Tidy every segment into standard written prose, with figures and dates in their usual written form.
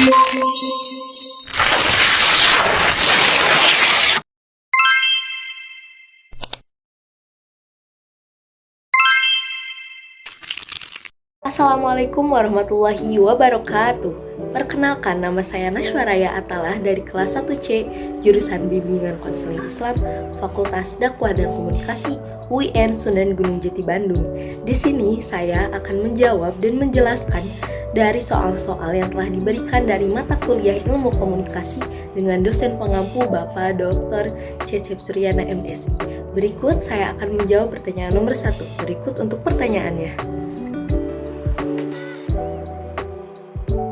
Assalamualaikum warahmatullahi wabarakatuh. Perkenalkan, nama saya Nashwaraya Atalah dari kelas 1C, jurusan Bimbingan Konseling Islam, Fakultas Dakwah dan Komunikasi, UIN Sunan Gunung Jati Bandung. Di sini saya akan menjawab dan menjelaskan dari soal-soal yang telah diberikan dari mata kuliah Ilmu Komunikasi dengan dosen pengampu Bapak Dr. Cecep Suryana MSI. Berikut saya akan menjawab pertanyaan nomor 1. Berikut untuk pertanyaannya.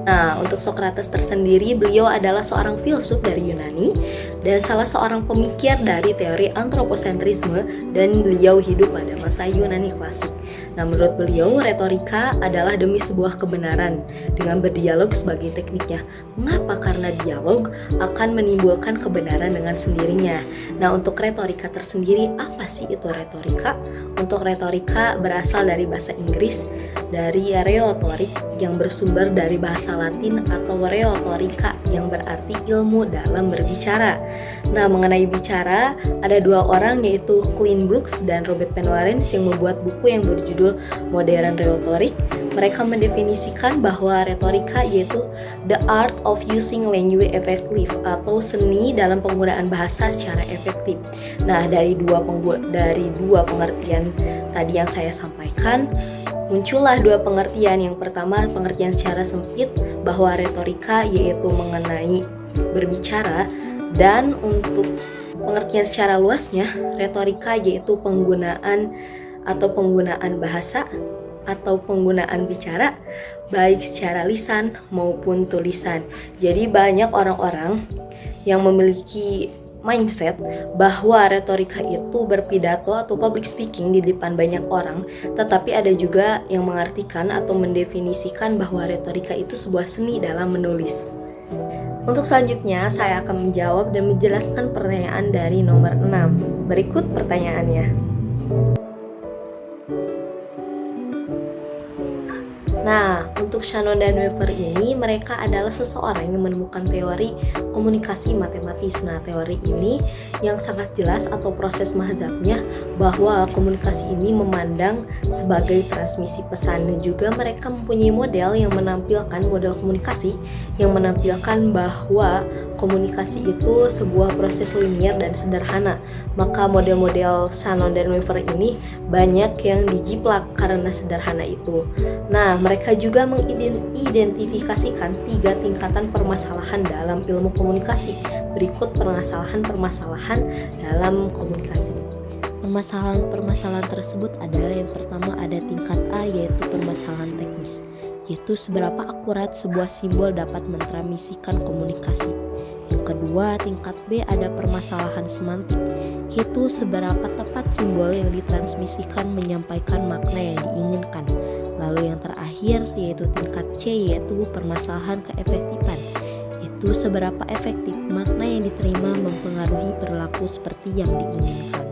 Nah, untuk Socrates tersendiri, beliau adalah seorang filsuf dari Yunani dan salah seorang pemikir dari teori antroposentrisme, dan beliau hidup pada masa Yunani klasik. Nah, menurut beliau, retorika adalah demi sebuah kebenaran dengan berdialog sebagai tekniknya. Mengapa? Karena dialog akan menimbulkan kebenaran dengan sendirinya. Nah, untuk retorika tersendiri, apa sih itu retorika? Untuk retorika berasal dari bahasa Inggris, dari rhetoric yang bersumber dari bahasa Latin atau rhetorica yang berarti ilmu dalam berbicara. Nah, mengenai bicara, ada dua orang yaitu Clint Brooks dan Robert Penn-Warens yang membuat buku yang berjudul Modern Rhetoric. Mereka mendefinisikan bahwa retorika yaitu the art of using language effectively, atau seni dalam penggunaan bahasa secara efektif. Nah, dari dua pengertian tadi yang saya sampaikan, muncullah dua pengertian. Yang pertama, pengertian secara sempit bahwa retorika yaitu mengenai berbicara, dan untuk pengertian secara luasnya, retorika yaitu penggunaan bahasa atau penggunaan bicara baik secara lisan maupun tulisan. Jadi banyak orang-orang yang memiliki mindset bahwa retorika itu berpidato atau public speaking di depan banyak orang, tetapi ada juga yang mengartikan atau mendefinisikan bahwa retorika itu sebuah seni dalam menulis. Untuk selanjutnya, saya akan menjawab dan menjelaskan pertanyaan dari nomor 6. Berikut pertanyaannya. Nah, untuk Shannon dan Weaver ini, mereka adalah seseorang yang menemukan teori komunikasi matematis. Nah, teori ini yang sangat jelas atau proses mazhabnya bahwa komunikasi ini memandang sebagai transmisi pesan, dan juga mereka mempunyai model yang menampilkan model komunikasi yang menampilkan bahwa komunikasi itu sebuah proses linier dan sederhana. Maka model-model Shannon dan Weaver ini banyak yang dijiplak karena sederhana itu. Nah, mereka juga mengidentifikasikan 3 tingkatan permasalahan dalam ilmu komunikasi. Berikut permasalahan-permasalahan dalam komunikasi. Permasalahan-permasalahan tersebut adalah yang pertama ada tingkat A, yaitu permasalahan teknis, yaitu seberapa akurat sebuah simbol dapat mentransmisikan komunikasi. Yang kedua, tingkat B ada permasalahan semantik, yaitu seberapa tepat simbol yang ditransmisikan menyampaikan makna yang diinginkan. Lalu yang terakhir yaitu tingkat C, yaitu permasalahan keefektifan, yaitu seberapa efektif makna yang diterima mempengaruhi perilaku seperti yang diinginkan.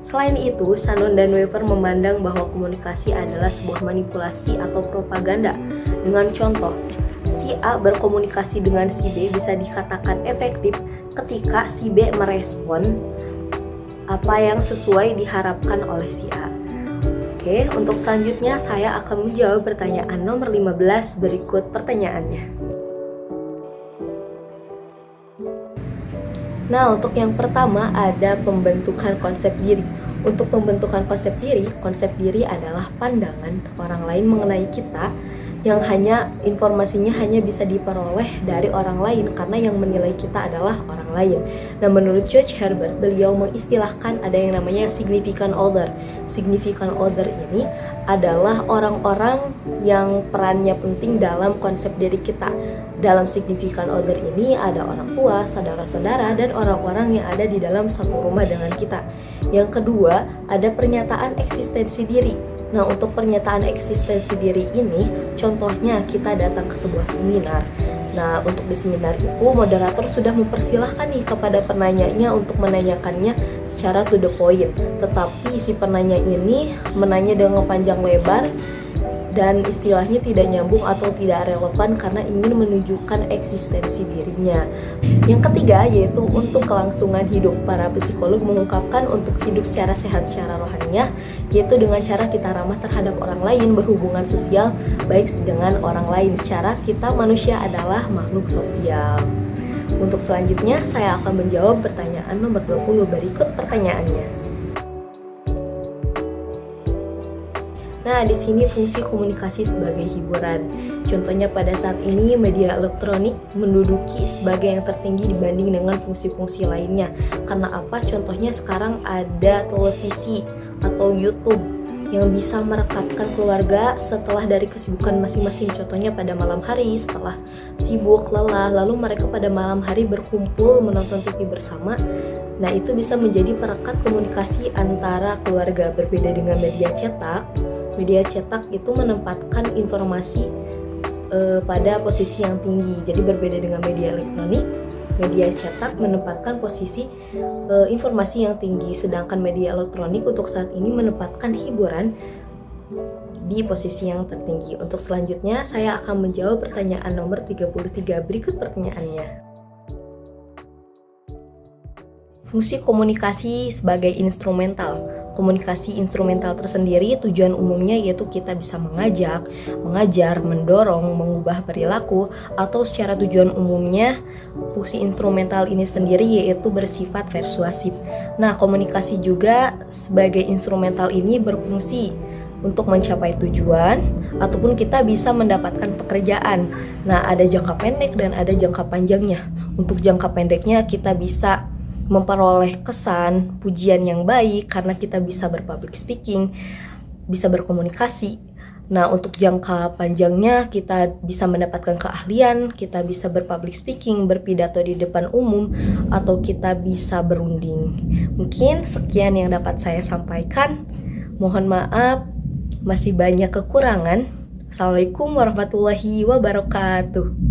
Selain itu, Shannon dan Weaver memandang bahwa komunikasi adalah sebuah manipulasi atau propaganda. Dengan contoh, si A berkomunikasi dengan si B bisa dikatakan efektif ketika si B merespon apa yang sesuai diharapkan oleh si A. Oke, untuk selanjutnya saya akan menjawab pertanyaan nomor 15. Berikut pertanyaannya. Nah, untuk yang pertama ada pembentukan konsep diri. Untuk pembentukan konsep diri adalah pandangan orang lain mengenai kita yang hanya informasinya hanya bisa diperoleh dari orang lain karena yang menilai kita adalah orang lain. Nah, menurut George Herbert, beliau mengistilahkan ada yang namanya significant other. Significant other ini adalah orang-orang yang perannya penting dalam konsep diri kita. Dalam significant other ini ada orang tua, saudara-saudara, dan orang-orang yang ada di dalam satu rumah dengan kita. Yang kedua, ada pernyataan eksistensi diri. Nah, untuk pernyataan eksistensi diri ini, contohnya kita datang ke sebuah seminar. Nah, untuk di seminar itu, moderator sudah mempersilahkan nih kepada penanyanya untuk menanyakannya secara to the point. Tetapi si penanya ini menanya dengan panjang lebar dan istilahnya tidak nyambung atau tidak relevan karena ingin menunjukkan eksistensi dirinya. Yang ketiga yaitu untuk kelangsungan hidup. Para psikolog mengungkapkan untuk hidup secara sehat secara rohaniah yaitu dengan cara kita ramah terhadap orang lain, berhubungan sosial baik dengan orang lain. Secara kita manusia adalah makhluk sosial. Untuk selanjutnya saya akan menjawab pertanyaan nomor 20. Berikut pertanyaannya. Nah, di sini fungsi komunikasi sebagai hiburan. Contohnya pada saat ini media elektronik menduduki sebagai yang tertinggi dibanding dengan fungsi-fungsi lainnya. Karena apa? Contohnya sekarang ada televisi atau YouTube yang bisa merekatkan keluarga setelah dari kesibukan masing-masing. Contohnya pada malam hari setelah sibuk, lelah, lalu mereka pada malam hari berkumpul menonton TV bersama. Nah, itu bisa menjadi perekat komunikasi antara keluarga. Berbeda dengan media cetak. Media cetak itu menempatkan informasi pada posisi yang tinggi. Jadi berbeda dengan media elektronik, media cetak menempatkan posisi informasi yang tinggi, sedangkan media elektronik untuk saat ini menempatkan hiburan di posisi yang tertinggi. Untuk selanjutnya saya akan menjawab pertanyaan nomor 33. Berikut pertanyaannya. Fungsi komunikasi sebagai instrumental. Komunikasi instrumental tersendiri tujuan umumnya yaitu kita bisa mengajak, mengajar, mendorong, mengubah perilaku, atau secara tujuan umumnya fungsi instrumental ini sendiri yaitu bersifat persuasif. Nah, komunikasi juga sebagai instrumental ini berfungsi untuk mencapai tujuan ataupun kita bisa mendapatkan pekerjaan. Nah, ada jangka pendek dan ada jangka panjangnya. Untuk jangka pendeknya kita bisa memperoleh kesan, pujian yang baik karena kita bisa berpublic speaking, bisa berkomunikasi. Nah, untuk jangka panjangnya kita bisa mendapatkan keahlian, kita bisa berpublic speaking, berpidato di depan umum, atau kita bisa berunding. Mungkin sekian yang dapat saya sampaikan. Mohon maaf, masih banyak kekurangan. Assalamualaikum warahmatullahi wabarakatuh.